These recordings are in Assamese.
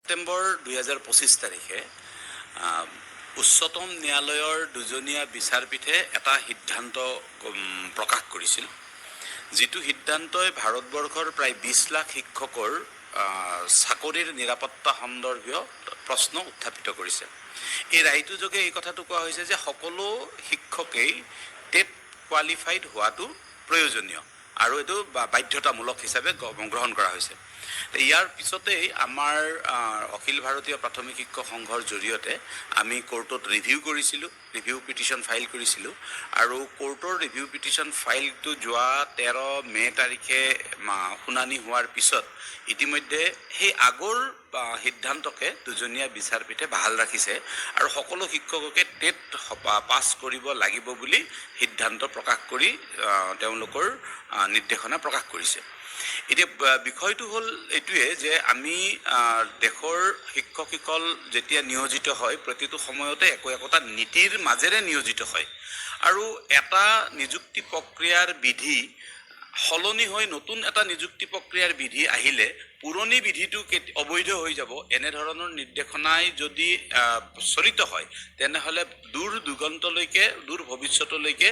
ছেপ্টেম্বৰ 2025 তাৰিখে উচ্চতম ন্যায়ালয়ৰ দুজনীয়া বিচাৰপীঠে এটা সিদ্ধান্ত প্ৰকাশ কৰিছিল, যিটো সিদ্ধান্তই ভাৰতবৰ্ষৰ প্ৰায় 20 লাখ শিক্ষকৰ চাকৰিৰ নিৰাপত্তা সন্দৰ্ভীয় প্ৰশ্ন উত্থাপিত কৰিছে। এই ৰায়টোৰ যোগে এই কথাটো কোৱা হৈছে যে সকলো শিক্ষকেই টেট কোৱালিফাইড হোৱাটো প্ৰয়োজনীয় আৰু এইটো বাধ্যতামূলক হিচাপে গ্ৰহণ কৰা হৈছে। ইয়াৰ পিছতেই আমাৰ অখিল ভাৰতীয় প্ৰাথমিক শিক্ষক সংঘৰ জৰিয়তে আমি কোৰ্টত ৰিভিউ পিটিশ্যন ফাইল কৰিছিলোঁ আৰু কোৰ্টৰ ৰিভিউ পিটিশ্যন ফাইলটো যোৱা 13 মে তাৰিখে শুনানি হোৱাৰ পিছত ইতিমধ্যে সেই আগৰ সিদ্ধান্তকে দুজনীয়া বিচাৰপীঠে বাহাল ৰাখিছে আৰু সকলো শিক্ষককে টেট পাছ কৰিব লাগিব বুলি সিদ্ধান্ত প্ৰকাশ কৰি তেওঁলোকৰ নিৰ্দেশনা প্ৰকাশ কৰিছে। এতিয়া বিষয়টো হ'ল এইটোৱে যে আমি দেশৰ শিক্ষকসকল যেতিয়া নিয়োজিত হয় প্ৰতিটো সময়তে একোটা নীতিৰ মাজেৰে নিয়োজিত হয় আৰু এটা নিযুক্তি প্ৰক্ৰিয়াৰ বিধি সলনি হৈ নতুন এটা নিযুক্তি প্ৰক্ৰিয়াৰ বিধি আহিলে পুৰণি বিধিটো অবৈধ হৈ যাব। এনেধৰণৰ নিৰ্দেশনাই যদি চলিত হয় তেনেহ'লে দূৰ ভৱিষ্যতলৈকে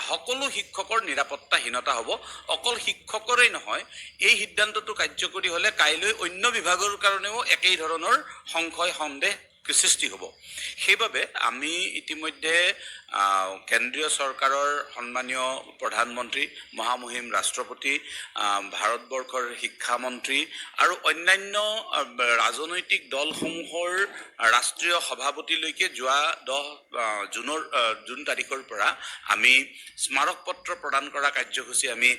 সকলো শিক্ষকৰ নিৰাপত্তাহীনতা হ'ব। অকল শিক্ষকৰেই নহয়, এই সিদ্ধান্তটো কাৰ্যকৰী হ'লে কাইলৈ অন্য বিভাগৰ কাৰণেও একেই ধৰণৰ সংশয় সন্দেহ সৃষ্টি হ'ব। সেইবাবে আমি ইতিমধ্যে কেন্দ্ৰীয় চৰকাৰৰ সন্মানীয় প্ৰধানমন্ত্ৰী, মহামহিম ৰাষ্ট্ৰপতি, ভাৰতবৰ্ষৰ শিক্ষামন্ত্ৰী আৰু অন্যান্য ৰাজনৈতিক দলসমূহৰ ৰাষ্ট্ৰীয় সভাপতিলৈকে যোৱা 10 জুন তাৰিখৰ পৰা আমি স্মাৰক পত্ৰ প্ৰদান কৰা কাৰ্যসূচী আমি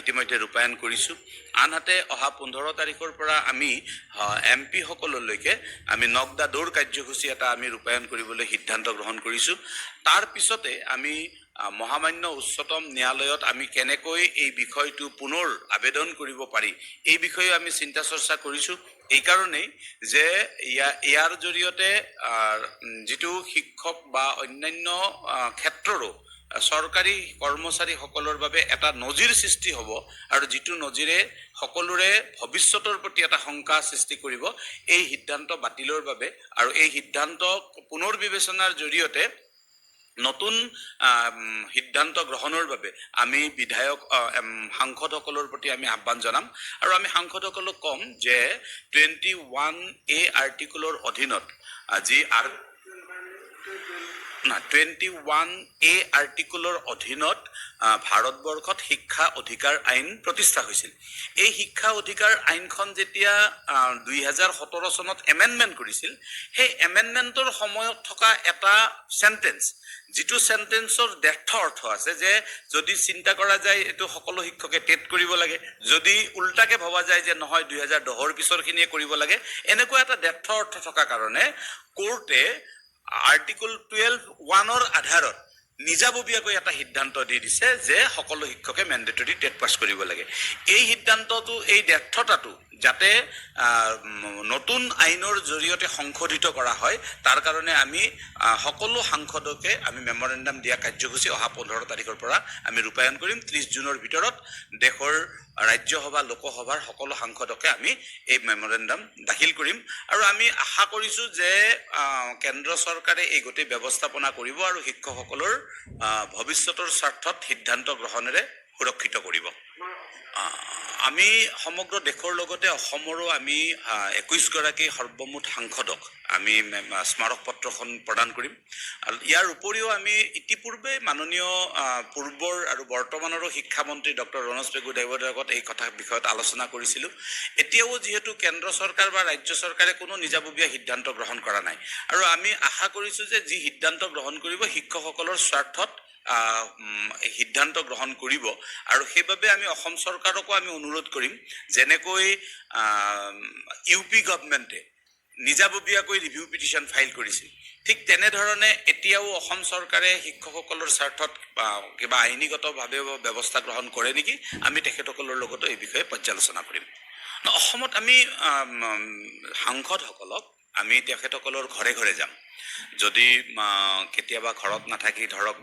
ইতিমধ্যে ৰূপায়ণ কৰিছোঁ। আনহাতে অহা 15 তাৰিখৰ পৰা আমি MP সকললৈকে আমি নক দা ড'ৰ কাৰ্যসূচী এটা আমি ৰূপায়ণ কৰিবলৈ সিদ্ধান্ত গ্ৰহণ কৰিছোঁ। তাৰ পিছতে আমি মহামান্য উচ্চতম ন্যায়ালয়ত আমি কেনেকৈ এই বিষয়টো পুনৰ আবেদন কৰিব পাৰি এই বিষয়ে আমি চিন্তা চৰ্চা কৰিছোঁ। এইকাৰণেই যে ইয়াৰ জৰিয়তে যিটো শিক্ষক বা অন্যান্য ক্ষেত্ৰৰো চৰকাৰী কৰ্মচাৰীসকলৰ বাবে এটা নজিৰ সৃষ্টি হ'ব আৰু যিটো নজিৰে সকলোৰে ভৱিষ্যতৰ প্ৰতি এটা শংকা সৃষ্টি কৰিব। এই সিদ্ধান্ত বাতিলৰ বাবে আৰু এই সিদ্ধান্ত পুনৰ বিবেচনাৰ জৰিয়তে নতুন সিদ্ধান্ত গ্ৰহণৰ বাবে আমি সাংসদসকলৰ প্ৰতি আমি আহ্বান জনাম আৰু আমি সাংসদসকলক ক'ম যে 21A আৰ্টিকলৰ অধীনত যি 21A আৰ্টিকলৰ অধীনত ভাৰতবৰ্ষত শিক্ষা অধিকাৰ আইন প্ৰতিষ্ঠা হৈছিল। এই শিক্ষা অধিকাৰ আইনখন যেতিয়া 2017 চনত এমেণ্ডমেণ্ট কৰিছিল, সেই এমেণ্ডমেণ্টৰ সময়ত থকা এটা চেণ্টেন্স, যিটো চেণ্টেন্সৰ ডেৰ্থ অৰ্থ আছে যে যদি চিন্তা কৰা যায় এইটো সকলো শিক্ষকে টেট কৰিব লাগে, যদি উল্টাকে ভবা যায় যে নহয় 2010ৰ পিছৰখিনিয়ে কৰিব লাগে, এনেকুৱা এটা ডেৰ্থ অৰ্থ থকা কাৰণে কোৰ্টে আৰ্টিকল 12(1)ৰ আধাৰত নিজাববীয়াকৈ এটা সিদ্ধান্ত দি দিছে যে সকলো শিক্ষকে মেণ্ডেটৰী টেট পাছ কৰিব লাগে। এই সিদ্ধান্তটো, এই ডেৰ্থতাটো যাতে নতুন আইনৰ জৰিয়তে সংশোধিত কৰা হয় তাৰ কাৰণে আমি সকলো সাংসদকে আমি মেমৰেণ্ডাম দিয়া কাৰ্যসূচী অহা 15 তাৰিখৰ পৰা আমি ৰূপায়ণ কৰিম। 30 জুনৰ ভিতৰত দেশৰ ৰাজ্যসভা লোকসভাৰ সকলো সাংসদকে আমি এই মেমৰেণ্ডাম দাখিল কৰিম আৰু আমি আশা কৰিছোঁ যে কেন্দ্ৰ চৰকাৰে এই গোটেই ব্যৱস্থাপনা কৰিব আৰু শিক্ষকসকলৰ ভৱিষ্যতৰ স্বাৰ্থত সিদ্ধান্ত গ্ৰহণেৰে সুৰক্ষিত কৰিব। আমি সমগ্ৰ দেশৰ লগতে অসমৰো আমি 21 গৰাকী সৰ্বমুঠ সাংসদক আমি স্মাৰক পত্ৰখন প্ৰদান কৰিম। আৰু ইয়াৰ উপৰিও আমি ইতিপূৰ্বে মাননীয় পূৰ্বৰ আৰু বৰ্তমানৰো শিক্ষামন্ত্ৰী ডক্টৰ ৰণোজ পেগুৰ লগত এই বিষয়ত আলোচনা কৰিছিলোঁ। এতিয়াও যিহেতু কেন্দ্ৰ চৰকাৰ বা ৰাজ্য চৰকাৰে কোনো নিজাববীয়া সিদ্ধান্ত গ্ৰহণ কৰা নাই আৰু আমি আশা কৰিছোঁ যে যি সিদ্ধান্ত গ্ৰহণ কৰিব শিক্ষকসকলৰ স্বাৰ্থত সিদ্ধান্ত গ্ৰহণ কৰিব আৰু সেইবাবে আমি অসম চৰকাৰকো আমি অনুৰোধ কৰিম, যেনেকৈ UP গভৰ্ণমেণ্টে নিজাববীয়াকৈ ৰিভিউ পিটিশ্যন ফাইল কৰিছিল, ঠিক তেনেধৰণে এতিয়াও অসম চৰকাৰে শিক্ষকসকলৰ স্বাৰ্থত কিবা আইনীগতভাৱে ব্যৱস্থা গ্ৰহণ কৰে নেকি, আমি তেখেতসকলৰ লগতো এই বিষয়ে পৰ্যালোচনা কৰিম। অসমত আমি সাংসদসকলক আমি তেখেতসকলৰ ঘৰে ঘৰে যাম যদি কেতিয়াবা ঘৰত নাথাকি ধৰক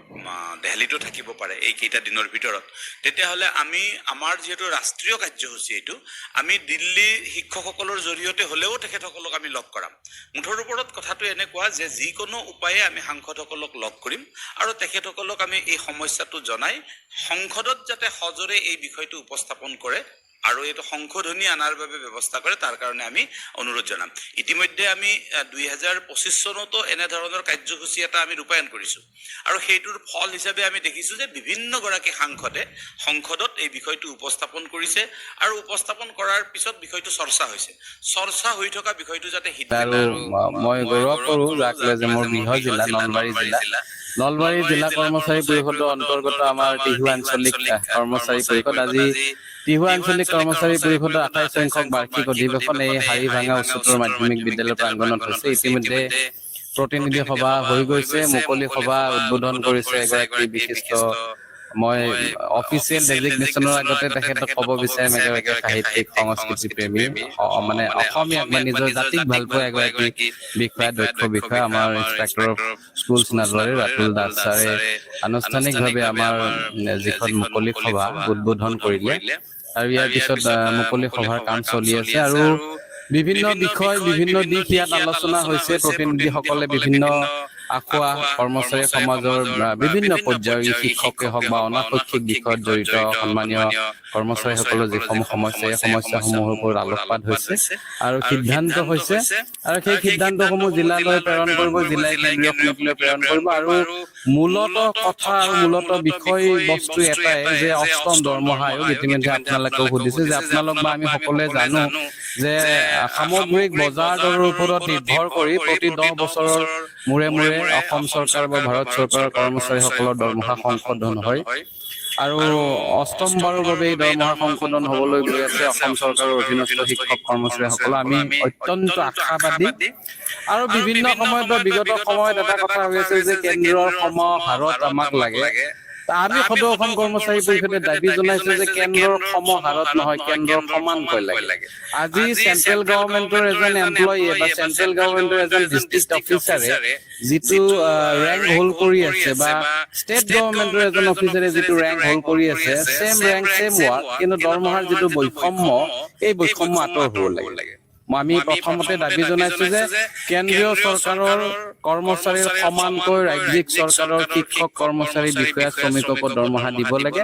দেহলীতো থাকিব পাৰে এইকেইটা দিনৰ ভিতৰত, তেতিয়াহ'লে আমি আমাৰ যিহেতু ৰাষ্ট্ৰীয় কাৰ্যসূচী এইটো, আমি দিল্লীৰ শিক্ষকসকলৰ জৰিয়তে হ'লেও তেখেতসকলক আমি লগ কৰাম। মুঠৰ ওপৰত কথাটো এনেকুৱা যে যিকোনো উপায়ে আমি সাংসদসকলক লগ কৰিম আৰু তেখেতসকলক আমি এই সমস্যাটো জনাই সংসদত যাতে সজোৰে এই বিষয়টো উপস্থাপন কৰে আৰু এইটো সংশোধনী আনাৰ বাবে ব্যৱস্থা কৰে, তাৰ কাৰণে আমি অনুৰোধ জনাম। ইতিমধ্যে আমি 2025 চনতো এনেধৰণৰ কাৰ্যসূচী এটা আমি ৰূপায়ণ কৰিছোঁ আৰু সেইটোৰ ফল হিচাপে আমি দেখিছোঁ যে বিভিন্নগৰাকী সাংসদে সংসদত এই বিষয়টো উপস্থাপন কৰিছে আৰু উপস্থাপন কৰাৰ পিছত বিষয়টো চৰ্চা হৈছে। চৰ্চা হৈ থকা বিষয়টো যাতে মই গৌৰৱ কৰোঁ যাক লৈ যে মোৰ গৃহ জিলা নলবাৰী জিলা কৰ্মচাৰী পৰিষদৰ অন্তৰ্গত আমাৰ টিহু আঞ্চলিক কৰ্মচাৰী পৰিষদ আজি টিহু আঞ্চলিক কৰ্মচাৰী পৰিষদৰ 28 সংখ্যক বাৰ্ষিক অধিৱেশন এই হাৰিভাঙা উচ্চতৰ মাধ্যমিক বিদ্যালয় প্ৰাংগণত হৈছে। ইতিমধ্যে প্ৰতিনিধি সভা হৈ গৈছে, মুকলি সভা উদ্বোধন কৰিছে এগৰাকী বিশিষ্ট, মই অফিচিয়েল ডেজিগনেশ্যনৰ আগতে তেখেতক ক'ব বিচাৰিম এগৰাকী সাহিত্যিক সংস্কৃতি প্ৰেমী, মানে অসমীয়াক বা নিজৰ জাতিক ভাল পোৱা এগৰাকী বিষয়া, দক্ষ বিষয়া, আমাৰ inspector of schools Nalbari Ratul Das ছাৰে আনুষ্ঠানিকভাৱে আমাৰ যিখন মুকলি সভা উদ্বোধন কৰিলে আৰু ইয়াৰ পিছত মুকলি সভাৰ কাম চলি আছে আৰু বিভিন্ন বিষয় বিভিন্ন দিশ ইয়াত আলোচনা হৈছে। প্ৰতিনিধিসকলে বিভিন্ন আখোৱা কৰ্মচাৰী সমাজৰ বিভিন্ন পৰ্যায়ৰ শিক্ষকে হওক বা অনাশৈক্ষিক দিশত জড়িত সন্মানীয় কৰ্মচাৰীসকলৰ যিসমূহ সমস্যা, এই সমস্যাসমূহৰ ওপৰত আলোকপাত হৈছে আৰু সিদ্ধান্ত হৈছে আৰু সেই সিদ্ধান্তসমূহ জিলালৈ প্ৰেৰণ কৰিব, জিলাই কেন্দ্ৰীয় সমিতিলৈ প্ৰেৰণ কৰিব আৰু মূলত কথা আৰু মূলত বিষয় বস্তু এটাই যে অষ্টম দৰমহা আয়োগ, ইতিমধ্যে আপোনালোকেও সুধিছে যে আপোনালোক বা আমি সকলোৱে জানো যে সামগ্ৰিক বজাৰ দৰৰ ওপৰত নিৰ্ভৰ কৰি প্ৰতি 10 বছৰৰ মূৰে মূৰে অসম চৰকাৰ বা ভাৰত চৰকাৰৰ কৰ্মচাৰীসকলৰ দৰমহা সংশোধন হয় আৰু অষ্টমবাৰৰ বাবে এই দৰমহা সংশোধন হ'বলৈ গৈ আছে অসম চৰকাৰৰ অধীনস্থ শিক্ষক কৰ্মচাৰীসকল। আমি অত্যন্ত আশাবাদী আৰু বিভিন্ন সময়ত বা বিগত সময়ত এটা কথা হৈ আছে যে কেন্দ্ৰৰ সমাহাৰত আমাক লাগে। আমি সদৌ অসম কৰ্মচাৰী পৰিষদে দাবী জনাইছো যে কেন্দ্ৰৰ সমাহাৰত নহয়, কেন্দ্ৰৰ সমানকৈ লাগে। আজি চেন্ট্ৰেল গভৰ্ণমেন্টৰ এজন এমপ্লয়ী বা চেন্ট্ৰেল গভৰ্ণমেন্টৰ এজন ডিষ্ট্ৰিক্ট অফিচাৰে যিটো ৰেংক হোল্ড কৰি আছে বা ষ্টেট গভৰ্ণমেন্টৰ এজন অফিচাৰে যিটো ৰেংক হোল্ড কৰি আছে, সেম ৰেংক সেম ৱাৰ্ক, কিন্তু দৰমহাৰ যিটো বৈষম্য, এই বৈষম্য আঁতৰ হ'ব লাগে। আমি প্ৰথমতে দাবী জনাইছো যে কেন্দ্ৰীয় চৰকাৰৰ কৰ্মচাৰীৰ সমানকৈ ৰাজ্যিক চৰকাৰৰ শিক্ষক কৰ্মচাৰী বিষয়া শ্ৰমিককো দৰমহা দিব লাগে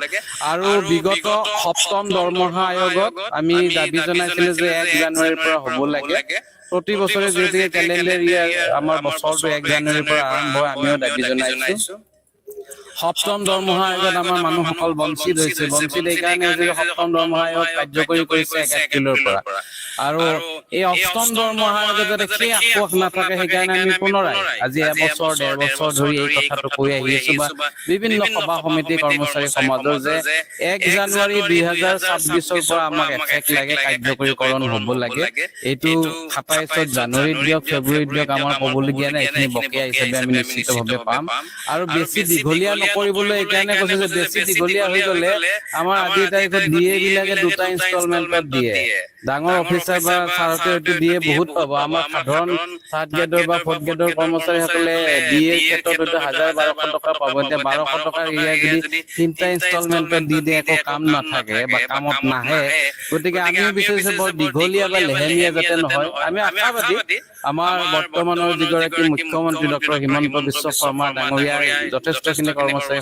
আৰু বিগত 7ম দৰমহা আয়োগত আমি দাবী জনাইছিলো যে 1 জানুৱাৰীৰ পৰা হ'ব লাগে। প্ৰতি বছৰে যিহেতু কেলেণ্ডাৰ ইয়াৰ আমাৰ বছৰটো 1 জানুৱাৰীৰ পৰা আৰম্ভ হয়, আমিও দাবী জনাইছো। 7ম দৰমহা আয়োগত আমাৰ মানুহসকল বঞ্চিত হৈছে, বঞ্চিত এইকাৰণে যে 7ম দৰমহা আয়োগ কাৰ্যকৰী কৰিছে 1 এপ্ৰিলৰ পৰা আৰু এই 8ম দৰমহা আয়োগত যাতে সেই আশ্বাস নাথাকে, সেইকাৰণে আমি পুনৰাই আজি 1 বছৰ 1.5 বছৰ ধৰি এই কথাটো কৈ আহি আছো বা বিভিন্ন সভা সমিতি কৰ্মচাৰী সমাজৰ যে 1 জানুৱাৰী 2026ৰ পৰা আমাক এফেক্ট লাগে, কাৰ্যকৰীকৰণ হ'ব লাগে। এইটো 27 জানুৱাৰীত দিয়ক, ফেব্ৰুৱাৰীত দিয়ক, আমাৰ ক'বলগীয়া নাই, এইখিনি বকেয়া হিচাপে আমি নিশ্চিতভাৱে পাম আৰু বেছি দীঘলীয়া নকৰিবলৈ এইকাৰণে কৈছে যে বেছি দীঘলীয়া হৈ গ'লে আমাৰ আজিৰ তাৰিখত ডিএ বিলাকে 2টা ইনষ্টলমেণ্টত দিয়ে, ডাঙৰ অফিচাৰ বা ছাৰতে এইটো দিয়ে বহুত পাব। আমাৰ সাধাৰণ 3rd গ্ৰেডৰ বা 4th গ্ৰেডৰ কৰ্মচাৰীসকলে ডিএৰ ক্ষেত্ৰত 1000-1200 টকা পাব। এতিয়া 1200 টকাৰ এৰিয়া যদি 3টা ইনষ্টলমেণ্টত দি দিয়ে একো কাম নাথাকে বা কামত নাহে, গতিকে আমিও বিচাৰিছো বৰ দীঘলীয়া বা লেহেমীয়া যাতে নহয়। আমি আশাবাদী আমাৰ বৰ্তমানৰ যিগৰাকী মুখ্যমন্ত্ৰী ডক্টৰ হিমন্ত বিশ্ব শৰ্মা ডাঙৰীয়াই যথেষ্টখিনি কৰ্মচাৰী